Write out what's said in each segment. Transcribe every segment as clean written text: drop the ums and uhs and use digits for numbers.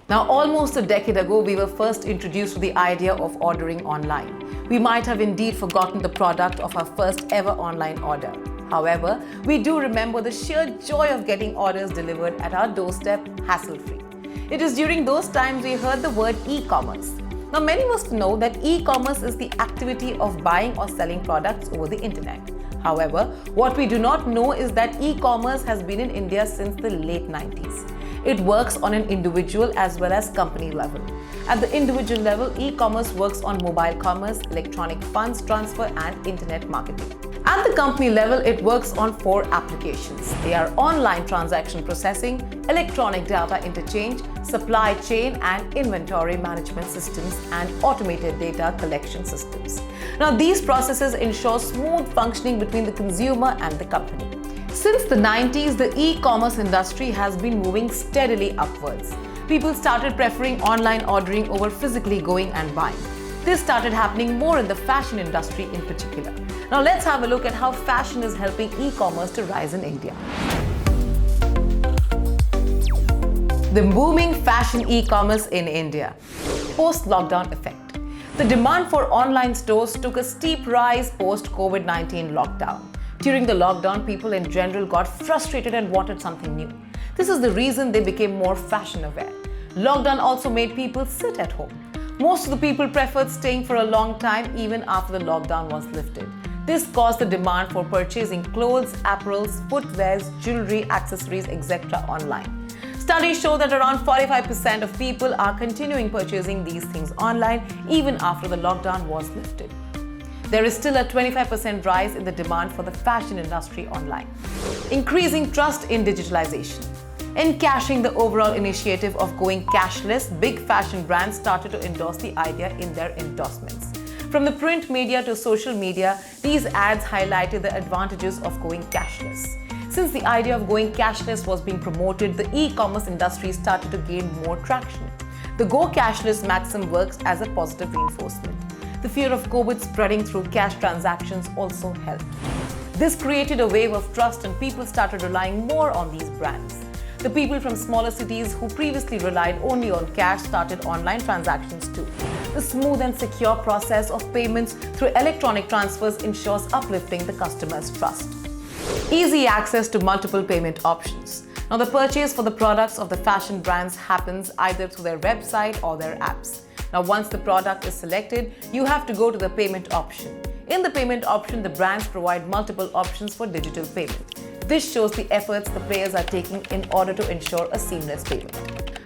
Now, almost a decade ago, we were first introduced to the idea of ordering online. We might have indeed forgotten the product of our first ever online order. However, we do remember the sheer joy of getting orders delivered at our doorstep hassle-free. It is during those times we heard the word e-commerce. Now, many must know that e-commerce is the activity of buying or selling products over the internet. However, what we do not know is that e-commerce has been in India since the late 90s. It works on an individual as well as company level. At the individual level, e-commerce works on mobile commerce, electronic funds transfer, and internet marketing. At the company level, it works on 4 applications. They are online transaction processing, electronic data interchange, supply chain and inventory management systems, and automated data collection systems. Now, these processes ensure smooth functioning between the consumer and the company. Since the 90s, the e-commerce industry has been moving steadily upwards. People started preferring online ordering over physically going and buying. This started happening more in the fashion industry in particular. Now let's have a look at how fashion is helping e-commerce to rise in India. The booming fashion e-commerce in India. Post-lockdown effect. The demand for online stores took a steep rise post-COVID-19 lockdown. During the lockdown, people in general got frustrated and wanted something new. This is the reason they became more fashion aware. Lockdown also made people sit at home. Most of the people preferred staying for a long time even after the lockdown was lifted. This caused the demand for purchasing clothes, apparels, footwears, jewelry, accessories, etc. online. Studies show that around 45% of people are continuing purchasing these things online even after the lockdown was lifted. There is still a 25% rise in the demand for the fashion industry online. Increasing trust in digitalization. Encashing the overall initiative of going cashless, big fashion brands started to endorse the idea in their endorsements. From the print media to social media, these ads highlighted the advantages of going cashless. Since the idea of going cashless was being promoted, the e-commerce industry started to gain more traction. The go cashless maxim works as a positive reinforcement. The fear of COVID spreading through cash transactions also helped. This created a wave of trust and people started relying more on these brands. The people from smaller cities who previously relied only on cash started online transactions too. The smooth and secure process of payments through electronic transfers ensures uplifting the customer's trust. Easy access to multiple payment options. Now, the purchase for the products of the fashion brands happens either through their website or their apps. Now, once the product is selected, you have to go to the payment option. In the payment option, the brands provide multiple options for digital payment. This shows the efforts the players are taking in order to ensure a seamless payment.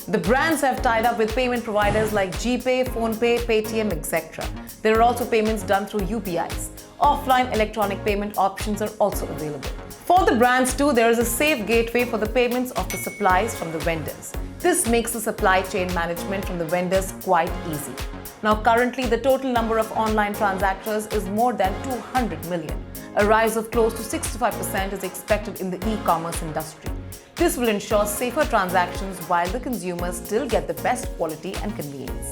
The brands have tied up with payment providers like GPay, PhonePe, Paytm, etc. There are also payments done through UPIs. Offline electronic payment options are also available. For the brands too, there is a safe gateway for the payments of the supplies from the vendors. This makes the supply chain management from the vendors quite easy. Now, currently, the total number of online transactors is more than 200 million. A rise of close to 65% is expected in the e-commerce industry. This will ensure safer transactions while the consumers still get the best quality and convenience.